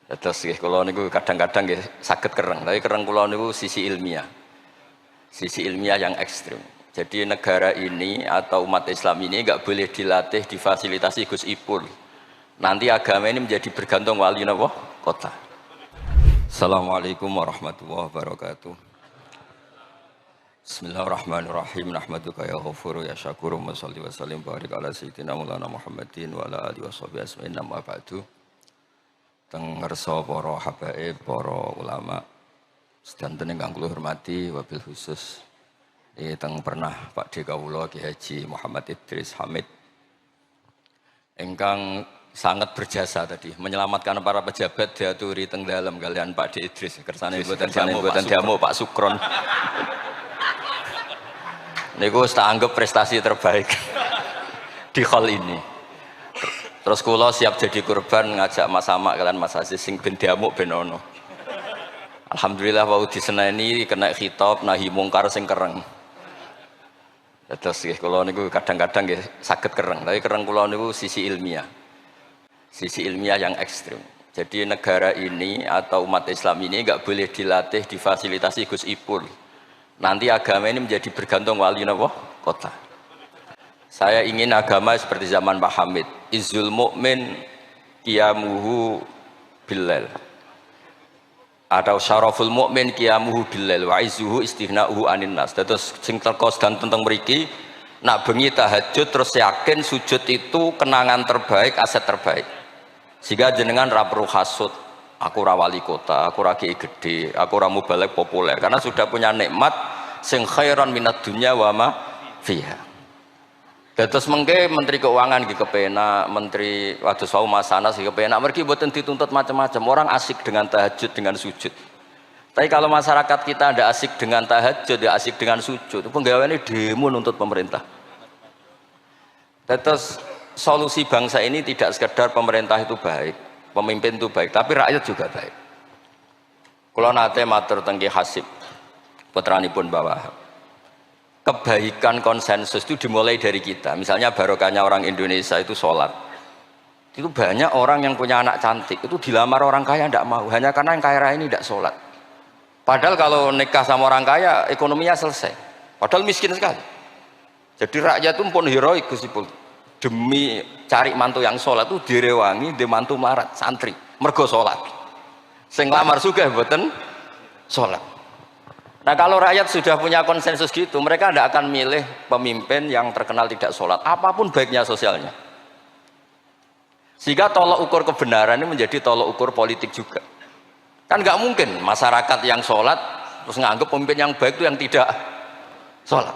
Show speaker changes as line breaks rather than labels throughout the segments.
Terus kula niku kadang-kadang nggih saged kereng, tapi kereng kula niku sisi ilmiah. Sisi ilmiah yang ekstrim. Jadi negara ini atau umat Islam ini enggak boleh dilatih, difasilitasi Gus Ipul. Nanti agama ini menjadi bergantung wali napa? Kota. Assalamualaikum warahmatullahi wabarakatuh. Bismillahirrahmanirrahim. Nahmaduka ya ghafuru ya syakuru wa sholli wa sallim barik ala sayyidina Maulana Muhammadin wa ala alihi washabihi asma'in amma ba'du. Teng ngersa para habaib, para ulama sedanten ingkang kula hormati wabil khusus teng pernah Pak D kawula Ki Haji Muhammad Idris Hamid ingkang sangat berjasa tadi menyelamatkan para pejabat diaturi teng dalem kalian Pak D Idris kersane mboten diamuk Pak Sukron niku tak anggap prestasi terbaik di hal ini. Terus kula siap jadi korban ngajak Mas Samak kalian Mas Aziz sing ben diamuk ben ono. Alhamdulillah wau diseneni kena khitab nahi mungkar sing kereng. Terus kula niku kadang-kadang nggih saged kereng, tapi kereng kula niku sisi ilmiah. Sisi ilmiah yang ekstrim. Jadi negara ini atau umat Islam ini enggak boleh dilatih, difasilitasi Gus Ipul. Nanti agama ini menjadi bergantung wali napa? Kota. Saya ingin agama seperti zaman Pak Hamid. Izzul mu'min qiyamuhu billail. Atau syaraful mu'min qiyamuhu billail wa izzuhu istighna'uhu anin nas. Terus sing terkos dan tentang mriki nak bengi tahajud terus yakin sujud itu kenangan terbaik, aset terbaik. Sehingga jenengan ra perlu hasud. Aku ra wali kota, aku ra kiai gede, aku ra mubalek populer karena sudah punya nikmat sing khairan minad dunya wa ma fiha. Terus mengke Menteri Keuangan gitu kepenak, Menteri Waduh Sawu Masana sih kepenak. Mereka buatan dituntut macam-macam. Orang asik dengan tahajud, dengan sujud. Tapi kalau masyarakat kita ada asik dengan tahajud, ada asik dengan sujud, penggawaannya demo nuntut pemerintah. Terus solusi bangsa ini tidak sekedar pemerintah itu baik, pemimpin itu baik, tapi rakyat juga baik. Kalau nate matur tengki Hasib, putranipun bawah. Kebaikan konsensus itu dimulai dari kita. Misalnya barokahnya orang Indonesia itu sholat. Itu banyak orang yang punya anak cantik itu dilamar orang kaya tidak mau hanya karena yang kaya raya ini tidak sholat. Padahal kalau nikah sama orang kaya ekonominya selesai. Padahal miskin sekali. Jadi rakyat itu pun heroik Gusipul. Demi cari mantu yang sholat itu direwangi di mantu melarat santri. Mergo sholat. Sing lamar sugih mboten sholat. Nah kalau rakyat sudah punya konsensus gitu, mereka tidak akan milih pemimpin yang terkenal tidak sholat, apapun baiknya sosialnya. Sehingga tolok ukur kebenaran ini menjadi tolok ukur politik juga. Kan nggak mungkin masyarakat yang sholat terus nganggap pemimpin yang baik itu yang tidak sholat.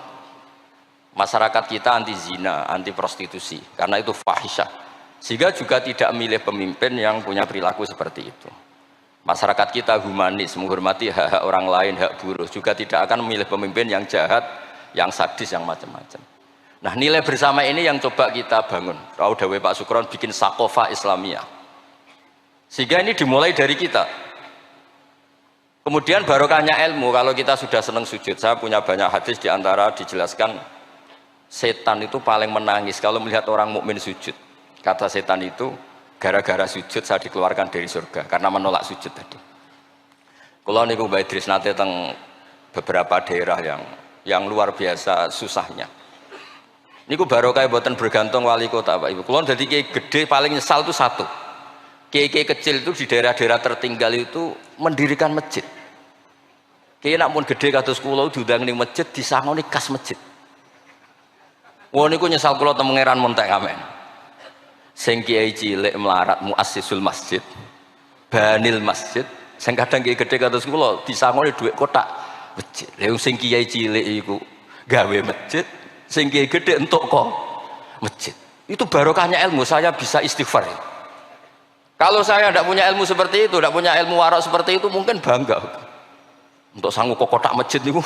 Masyarakat kita anti zina, anti prostitusi, karena itu fahisyah. Sehingga juga tidak milih pemimpin yang punya perilaku seperti itu. Masyarakat kita humanis, menghormati hak-hak orang lain, hak buruh, juga tidak akan memilih pemimpin yang jahat, yang sadis, yang macam-macam. Nah nilai bersama ini yang coba kita bangun. Tahu Dawe Pak Sukron bikin sakofa Islamiyah. Sehingga ini dimulai dari kita. Kemudian barokahnya ilmu, kalau kita sudah senang sujud, saya punya banyak hadis diantara dijelaskan setan itu paling menangis kalau melihat orang mukmin sujud. Kata setan itu, gara-gara sujud saya dikeluarkan dari surga karena menolak sujud tadi. Kalau niku Mbak Idris nate teng beberapa daerah yang luar biasa susahnya. Niku barokah boten bergantung wali kota Pak Ibu. Kalau jadi kiai gede paling nyesal itu satu. Kiai-kiai kecil itu di daerah-daerah tertinggal itu mendirikan masjid. Kiai nak pun gede kados kula diundang ning masjid disangoni kas masjid. Wong niku nyesal kula teng Pangeran Montek amen. Sing kiai cilik melarat muassisul masjid banil masjid sing kadang kiai gede kados kula disangoni dhuwit kotak masjid lha sing kiai cilik iku gawe masjid sing kiai gede entuk kok masjid itu barokahnya ilmu saya bisa istighfar. Kalau saya tidak punya ilmu seperti itu, tidak punya ilmu warok seperti itu mungkin bangga untuk sanggup kok kotak masjid niku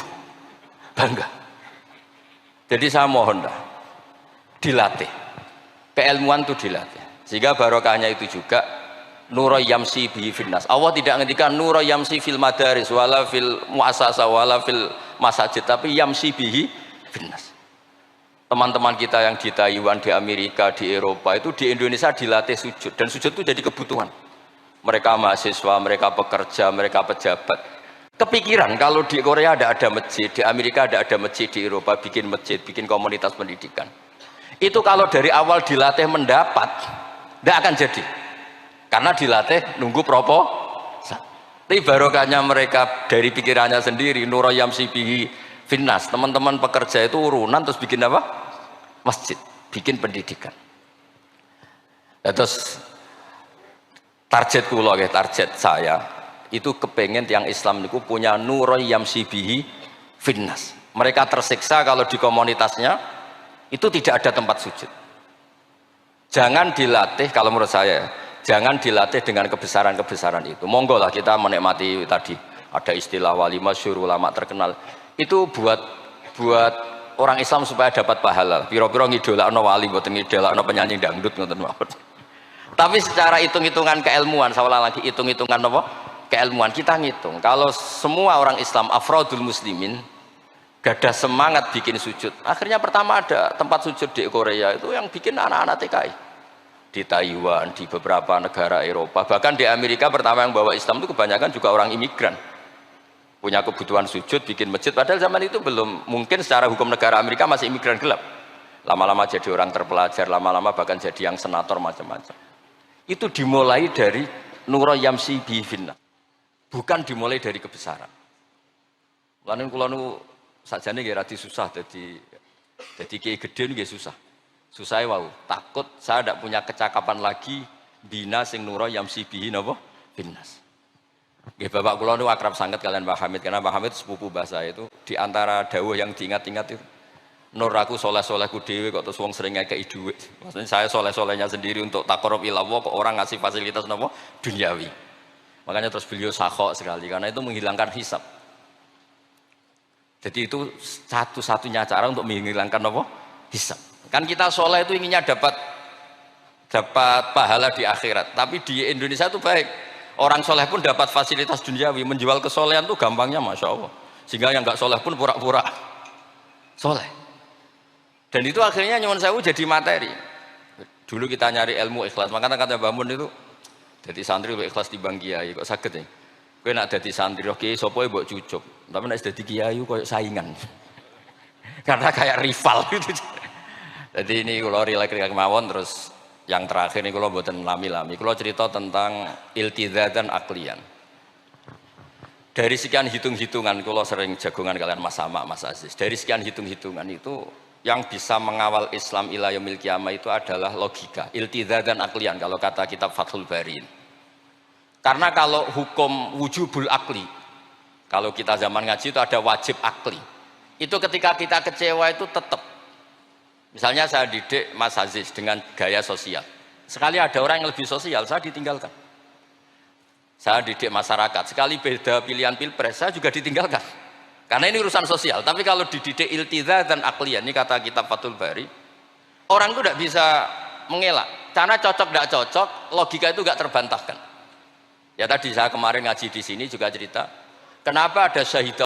bangga. Jadi saya mohon dah dilatih keilmuan itu dilatih sehingga barokahnya itu juga nura yamsi bihi finnas. Allah tidak ngendikan nura yamsi fil madaris wala fil muassasah wala fil masajid, tapi yamsi bihi finnas. Teman-teman kita yang di Taiwan, di Amerika, di Eropa itu di Indonesia dilatih sujud dan sujud itu jadi kebutuhan. mereka mahasiswa, mereka pekerja, mereka pejabat. Kepikiran kalau di Korea ada masjid, di Amerika ada masjid, di Eropa bikin masjid, bikin komunitas pendidikan. Itu kalau dari awal dilatih mendapat, tidak akan jadi. Karena dilatih nunggu proposal. Tapi barokahnya mereka dari pikirannya sendiri, Nuroyam Sibihi Finnas, teman-teman pekerja itu urunan terus bikin apa? Masjid, bikin pendidikan. Terus target kula, target saya itu kepengen tiang Islam niku punya Nuroyam Sibihi Finnas. Mereka tersiksa kalau di komunitasnya itu tidak ada tempat sujud. Jangan dilatih, kalau menurut saya, jangan dilatih dengan kebesaran-kebesaran itu. Monggo lah kita menikmati tadi ada istilah wali masyhur, ulama terkenal. Itu buat orang Islam supaya dapat pahala. Piro-piro ngidolakno wali, mboten ngidolakno penyanyi dangdut ngoten mawon. Tapi secara hitung-hitungan keilmuan, saya ulang lagi, hitung-hitungan apa? Keilmuan kita ngitung. Kalau semua orang Islam afrodul muslimin gadah semangat bikin sujud. Akhirnya pertama ada tempat sujud di Korea itu yang bikin anak-anak TKI. Di Taiwan, di beberapa negara Eropa, bahkan di Amerika pertama yang bawa Islam itu kebanyakan juga orang imigran. Punya kebutuhan sujud, bikin masjid. Padahal zaman itu belum mungkin secara hukum negara Amerika masih imigran gelap. Lama-lama jadi orang terpelajar, lama-lama bahkan jadi yang senator macam-macam. Itu dimulai dari Nuroyam Sibihi Finnas. Bukan dimulai dari kebesaran. Lalu kalau sajane nggih radi susah jadi kiai gede nggih susah. Susah wau. Takut saya tidak punya kecakapan lagi bina sing Nuroyam Sibihi napa Finnas. Nggih bapak kula niku akrab sangat kalian Pak Hamid karena Pak Hamid sepupu bahasa itu di antara dawuh yang diingat-ingat itu nur aku soleh-solehku dhewe kok terus wong sering ngekeki dhuwit. Maksudnya saya soleh-solehnya sendiri untuk taqarrub ila Allah kok orang ngasih fasilitas napa duniawi. Makanya terus beliau sakhok sekali karena itu menghilangkan hisab. Jadi itu satu-satunya cara untuk menghilangkan apa? Hisab. Kan kita soleh itu inginnya dapat pahala di akhirat. Tapi di Indonesia itu baik. Orang soleh pun dapat fasilitas duniawi. Menjual kesolehan itu gampangnya Masya Allah. Sehingga yang nggak soleh pun pura-pura soleh. Dan itu akhirnya nyuwun sewu jadi materi. Dulu kita nyari ilmu ikhlas. Makanya kata Mbah Mun itu jadi santri ikhlas di bang kiai kok sakit ya. Kowe nak dadi santri oke sapa mbok cucup. Tapi nek dadi kiai koyo saingan. Karena kayak rival gitu. Jadi ini kalau rilek-rilek mawon terus yang terakhir ini kalau mboten lami-lami. Kalau cerita tentang iltizatan aklian. Dari sekian hitung-hitungan kalau sering jagongan kalian Mas Sama, Mas Aziz. Dari sekian hitung-hitungan itu yang bisa mengawal Islam ila yaumil qiyamah itu adalah logika, iltizatan aklian kalau kata kitab Fathul Bari. Karena kalau hukum wujubul akli, kalau kita zaman ngaji itu ada wajib akli. Itu ketika kita kecewa itu tetap. Misalnya saya didik Mas Aziz dengan gaya sosial. Sekali ada orang yang lebih sosial, saya ditinggalkan. Saya didik masyarakat, sekali beda pilihan pilpres, saya juga ditinggalkan. Karena ini urusan sosial. Tapi kalau dididik iltizatan aklian, ini kata kitab Fathul Bari, orang itu tidak bisa mengelak. Karena cocok tidak cocok, logika itu tidak terbantahkan. Ya tadi saya kemarin ngaji di sini juga cerita, kenapa ada syahidah